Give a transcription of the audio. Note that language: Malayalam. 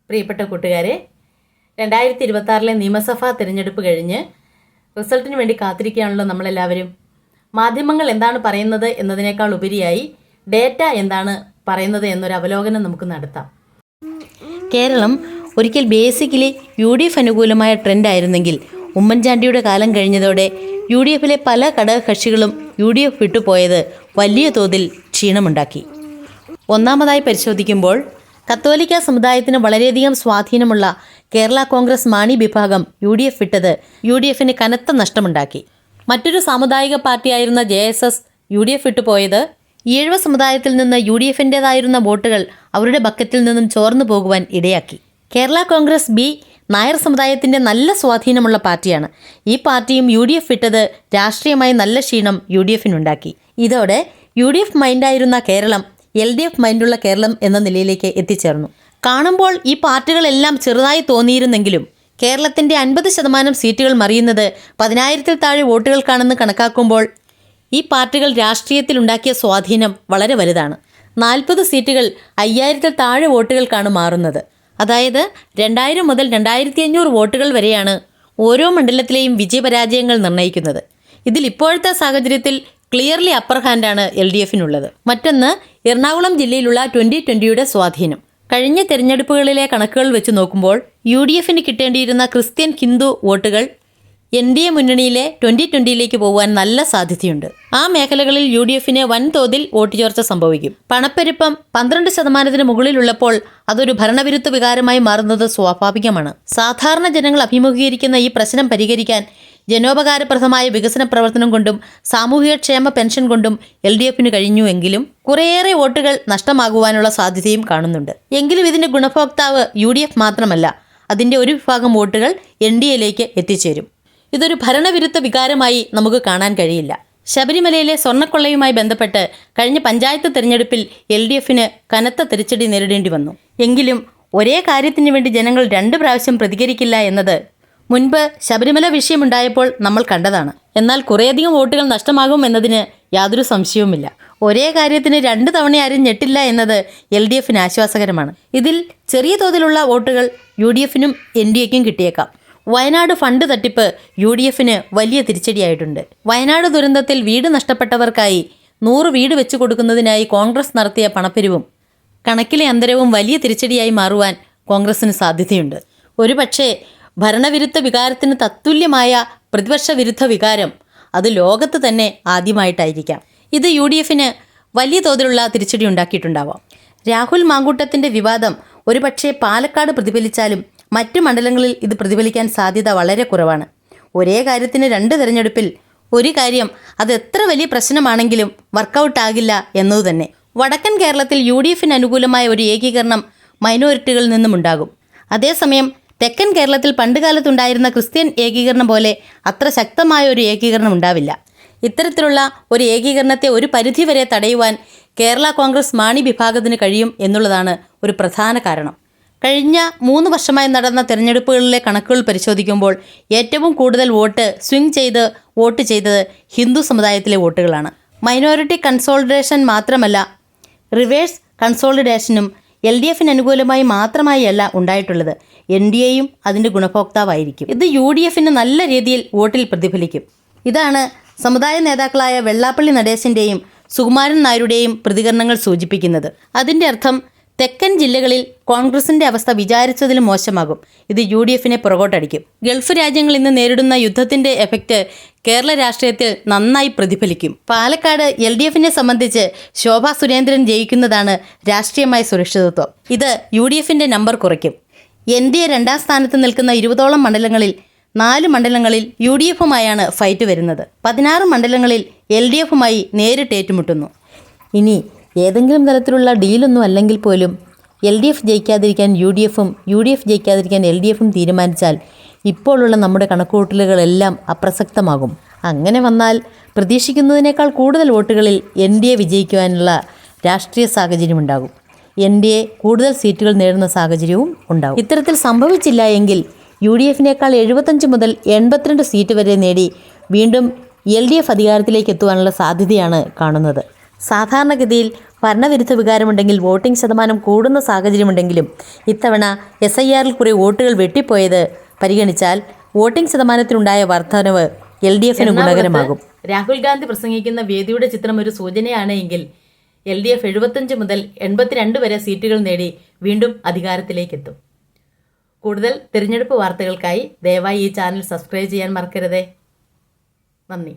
പ്രിയപ്പെട്ട കൂട്ടുകാരെ, 2026 നിയമസഭാ തിരഞ്ഞെടുപ്പ് കഴിഞ്ഞ് റിസൾട്ടിന് വേണ്ടി കാത്തിരിക്കുകയാണല്ലോ നമ്മളെല്ലാവരും. മാധ്യമങ്ങൾ എന്താണ് പറയുന്നത് എന്നതിനേക്കാൾ ഉപരിയായി ഡേറ്റ എന്താണ് പറയുന്നത് എന്നൊരു അവലോകനം നമുക്ക് നടത്താം. കേരളം ഒരിക്കൽ ബേസിക്കലി UDF അനുകൂലമായ ട്രെൻഡായിരുന്നെങ്കിൽ ഉമ്മൻചാണ്ടിയുടെ കാലം കഴിഞ്ഞതോടെ UDFിലെ പല ഘടകകക്ഷികളും UDF വിട്ടുപോയത് വലിയ തോതിൽ ക്ഷീണമുണ്ടാക്കി. ഒന്നാമതായി പരിശോധിക്കുമ്പോൾ കത്തോലിക്ക സമുദായത്തിന് വളരെയധികം സ്വാധീനമുള്ള കേരള കോൺഗ്രസ് മാണി വിഭാഗം UDF വിട്ടത് UDFിന് കനത്ത നഷ്ടമുണ്ടാക്കി. മറ്റൊരു സാമുദായിക പാർട്ടിയായിരുന്ന JSS UDF വിട്ടുപോയത് ഈഴവ സമുദായത്തിൽ നിന്ന് UDFിൻ്റേതായിരുന്ന വോട്ടുകൾ അവരുടെ ബക്കറ്റിൽ നിന്നും ചോർന്നു പോകുവാൻ ഇടയാക്കി. കേരള കോൺഗ്രസ് B നായർ സമുദായത്തിൻ്റെ നല്ല സ്വാധീനമുള്ള പാർട്ടിയാണ്. ഈ പാർട്ടിയും UDF വിട്ടത് രാഷ്ട്രീയമായി നല്ല ക്ഷീണം UDFിനുണ്ടാക്കി. ഇതോടെ UDF മൈൻഡായിരുന്ന കേരളം LDF മൈൻഡുള്ള കേരളം എന്ന നിലയിലേക്ക് എത്തിച്ചേർന്നു. കാണുമ്പോൾ ഈ പാർട്ടികളെല്ലാം ചെറുതായി തോന്നിയിരുന്നെങ്കിലും കേരളത്തിൻ്റെ 50% സീറ്റുകൾ മറിയുന്നത് 10,000-ൽ താഴെ വോട്ടുകൾക്കാണെന്ന് കണക്കാക്കുമ്പോൾ ഈ പാർട്ടികൾ രാഷ്ട്രീയത്തിലുണ്ടാക്കിയ സ്വാധീനം വളരെ വലുതാണ്. 40 സീറ്റുകൾ 5,000-ൽ താഴെ വോട്ടുകൾക്കാണ് മാറുന്നത്. അതായത് 2000 മുതൽ 2,500 വോട്ടുകൾ വരെയാണ് ഓരോ മണ്ഡലത്തിലെയും വിജയപരാജയങ്ങൾ നിർണ്ണയിക്കുന്നത്. ഇതിൽ ഇപ്പോഴത്തെ സാഹചര്യത്തിൽ ക്ലിയർലി അപ്പർ ഹാൻഡാണ് LDFിനുള്ളത്. മറ്റൊന്ന് എറണാകുളം ജില്ലയിലുള്ള 2020യുടെ സ്വാധീനം. കഴിഞ്ഞ തെരഞ്ഞെടുപ്പുകളിലെ കണക്കുകൾ വെച്ച് നോക്കുമ്പോൾ UDFിന് കിട്ടേണ്ടിയിരുന്ന ക്രിസ്ത്യൻ ഹിന്ദു വോട്ടുകൾ NDA മുന്നണിയിലെ 2020യിലേക്ക് പോകുവാൻ നല്ല സാധ്യതയുണ്ട്. ആ മേഖലകളിൽ UDFിന് വൻതോതിൽ വോട്ട് ചോർച്ച സംഭവിക്കും. പണപ്പെരുപ്പം 12% മുകളിലുള്ളപ്പോൾ അതൊരു ഭരണവിരുദ്ധ വികാരമായി മാറുന്നത് സ്വാഭാവികമാണ്. സാധാരണ ജനങ്ങൾ അഭിമുഖീകരിക്കുന്ന ഈ പ്രശ്നം പരിഹരിക്കാൻ ജനോപകാരപ്രദമായ വികസന പ്രവർത്തനം കൊണ്ടും സാമൂഹികക്ഷേമ പെൻഷൻ കൊണ്ടും LDFിന് കഴിഞ്ഞുവെങ്കിലും കുറേയേറെ വോട്ടുകൾ നഷ്ടമാകുവാനുള്ള സാധ്യതയും കാണുന്നുണ്ട്. എങ്കിലും ഇതിൻ്റെ ഗുണഭോക്താവ് UDF മാത്രമല്ല, അതിൻ്റെ ഒരു വിഭാഗം വോട്ടുകൾ NDAയിലേക്ക് എത്തിച്ചേരും. ഇതൊരു ഭരണവിരുദ്ധ വികാരമായി നമുക്ക് കാണാൻ കഴിയില്ല. ശബരിമലയിലെ സ്വർണ്ണക്കൊള്ളയുമായി ബന്ധപ്പെട്ട് കഴിഞ്ഞ പഞ്ചായത്ത് തിരഞ്ഞെടുപ്പിൽ LDFിന് കനത്ത തിരിച്ചടി നേരിടേണ്ടി വന്നു. എങ്കിലും ഒരേ കാര്യത്തിന് വേണ്ടി ജനങ്ങൾ 2 പ്രാവശ്യം പ്രതികരിക്കില്ല എന്നത് മുൻപ് ശബരിമല വിഷയമുണ്ടായപ്പോൾ നമ്മൾ കണ്ടതാണ്. എന്നാൽ കുറേയധികം വോട്ടുകൾ നഷ്ടമാകും എന്നതിന് യാതൊരു സംശയവുമില്ല. ഒരേ കാര്യത്തിന് 2 തവണ ആരും ഞെട്ടില്ല എന്നത് LDFിന് ആശ്വാസകരമാണ്. ഇതിൽ ചെറിയ തോതിലുള്ള വോട്ടുകൾ UDFിനും NDAയ്ക്കും കിട്ടിയേക്കാം. വയനാട് ഫണ്ട് തട്ടിപ്പ് UDFിന് വലിയ തിരിച്ചടിയായിട്ടുണ്ട്. വയനാട് ദുരന്തത്തിൽ വീട് നഷ്ടപ്പെട്ടവർക്കായി 100 വീട് വെച്ചു കൊടുക്കുന്നതിനായി കോൺഗ്രസ് നടത്തിയ പണപ്പിരിവും കണക്കിലെ അന്തരവും വലിയ തിരിച്ചടിയായി മാറുവാൻ കോൺഗ്രസിന് സാധ്യതയുണ്ട്. ഒരുപക്ഷേ ഭരണവിരുദ്ധ വികാരത്തിന് തത്തുല്യമായ പ്രതിപക്ഷ വിരുദ്ധ വികാരം അത് ലോകത്ത് തന്നെ ആദ്യമായിട്ടായിരിക്കാം. ഇത് UDFിന് വലിയ തോതിലുള്ള തിരിച്ചടി ഉണ്ടാക്കിയിട്ടുണ്ടാവാം. രാഹുൽ മാങ്കൂട്ടത്തിൻ്റെ വിവാദം ഒരുപക്ഷേ പാലക്കാട് പ്രതിഫലിച്ചാലും മറ്റു മണ്ഡലങ്ങളിൽ ഇത് പ്രതിഫലിക്കാൻ സാധ്യത വളരെ കുറവാണ്. ഒരേ കാര്യത്തിന് 2 തെരഞ്ഞെടുപ്പിൽ ഒരു കാര്യം അത് എത്ര വലിയ പ്രശ്നമാണെങ്കിലും വർക്കൗട്ട് ആകില്ല എന്നതു തന്നെ. വടക്കൻ കേരളത്തിൽ UDFിന് അനുകൂലമായ ഒരു ഏകീകരണം മൈനോറിറ്റികളിൽ നിന്നും ഉണ്ടാകും. അതേസമയം തെക്കൻ കേരളത്തിൽ പണ്ടുകാലത്തുണ്ടായിരുന്ന ക്രിസ്ത്യൻ ഏകീകരണം പോലെ അത്ര ശക്തമായ ഒരു ഏകീകരണം ഉണ്ടാവില്ല. ഇത്തരത്തിലുള്ള ഒരു ഏകീകരണത്തെ ഒരു പരിധിവരെ തടയുവാൻ കേരള കോൺഗ്രസ് മാണി വിഭാഗത്തിന് കഴിയും എന്നുള്ളതാണ് ഒരു പ്രധാന കാരണം. കഴിഞ്ഞ 3 വർഷമായി നടന്ന തെരഞ്ഞെടുപ്പുകളിലെ കണക്കുകൾ പരിശോധിക്കുമ്പോൾ ഏറ്റവും കൂടുതൽ വോട്ട് ചെയ്തത് ഹിന്ദു സമുദായത്തിലെ വോട്ടുകളാണ്. മൈനോറിറ്റി കൺസോളിഡേഷൻ മാത്രമല്ല, റിവേഴ്സ് കൺസോളിഡേഷനും LDFിന് അനുകൂലമായി മാത്രമായി അല്ല ഉണ്ടായിട്ടുള്ളത്. NDAയും അതിൻ്റെ ഗുണഭോക്താവായിരിക്കും. ഇത് UDFിന് നല്ല രീതിയിൽ വോട്ടിൽ പ്രതിഫലിക്കും. ഇതാണ് സമുദായ നേതാക്കളായ വെള്ളാപ്പള്ളി നടേശൻ്റെയും സുകുമാരൻ നായരുടെയും പ്രതികരണങ്ങൾ സൂചിപ്പിക്കുന്നത്. അതിൻ്റെ അർത്ഥം തെക്കൻ ജില്ലകളിൽ കോൺഗ്രസിൻ്റെ അവസ്ഥ വിചാരിച്ചതിലും മോശമാകും. ഇത് UDFിനെ പുറകോട്ടടിക്കും. ഗൾഫ് രാജ്യങ്ങൾ ഇന്ന് നേരിടുന്ന യുദ്ധത്തിൻ്റെ എഫക്റ്റ് കേരള രാഷ്ട്രീയത്തിൽ നന്നായി പ്രതിഫലിക്കും. പാലക്കാട് LDFിനെ സംബന്ധിച്ച് ശോഭാ സുരേന്ദ്രൻ ജയിക്കുന്നതാണ് രാഷ്ട്രീയമായ സുരക്ഷിതത്വം. ഇത് UDFിൻ്റെ നമ്പർ കുറയ്ക്കും. NDA 2ാം സ്ഥാനത്ത് നിൽക്കുന്ന 20ഓളം മണ്ഡലങ്ങളിൽ 4 മണ്ഡലങ്ങളിൽ UDFുമായാണ് ഫൈറ്റ് വരുന്നത്. 16 മണ്ഡലങ്ങളിൽ LDFുമായി നേരിട്ട് ഏറ്റുമുട്ടുന്നു. ഇനി ഏതെങ്കിലും തരത്തിലുള്ള ഡീലൊന്നും അല്ലെങ്കിൽ പോലും LDF ജയിക്കാതിരിക്കാൻ UDFും UDF ജയിക്കാതിരിക്കാൻ LDFും തീരുമാനിച്ചാൽ ഇപ്പോഴുള്ള നമ്മുടെ കണക്കുകൂട്ടലുകളെല്ലാം അപ്രസക്തമാകും. അങ്ങനെ വന്നാൽ പ്രതീക്ഷിക്കുന്നതിനേക്കാൾ കൂടുതൽ വോട്ടുകളിൽ NDA വിജയിക്കുവാനുള്ള രാഷ്ട്രീയ സാഹചര്യമുണ്ടാകും. NDA കൂടുതൽ സീറ്റുകൾ നേടുന്ന സാഹചര്യവും ഉണ്ടാകും. ഇത്തരത്തിൽ സംഭവിച്ചില്ല എങ്കിൽ UDFിനേക്കാൾ 75 മുതൽ 82 സീറ്റ് വരെ നേടി വീണ്ടും LDF അധികാരത്തിലേക്ക് എത്തുവാനുള്ള സാധ്യതയാണ് കാണുന്നത്. സാധാരണഗതിയിൽ ഭരണവിരുദ്ധ വികാരമുണ്ടെങ്കിൽ വോട്ടിംഗ് ശതമാനം കൂടുന്ന സാഹചര്യമുണ്ടെങ്കിലും ഇത്തവണ SIRൽ കുറെ വോട്ടുകൾ വെട്ടിപ്പോയത് പരിഗണിച്ചാൽ വോട്ടിംഗ് ശതമാനത്തിലുണ്ടായ വർധനവ് LDFന് ഗുണകരമാകും. രാഹുൽ ഗാന്ധി പ്രസംഗിക്കുന്ന വേദിയുടെ ചിത്രം ഒരു സൂചനയാണ് എങ്കിൽ LDF 75 മുതൽ 82 വരെ സീറ്റുകൾ നേടി വീണ്ടും അധികാരത്തിലേക്കെത്തും. കൂടുതൽ തിരഞ്ഞെടുപ്പ് വാർത്തകൾക്കായി ദയവായി ഈ ചാനൽ സബ്സ്ക്രൈബ് ചെയ്യാൻ മറക്കരുതേ. നന്ദി.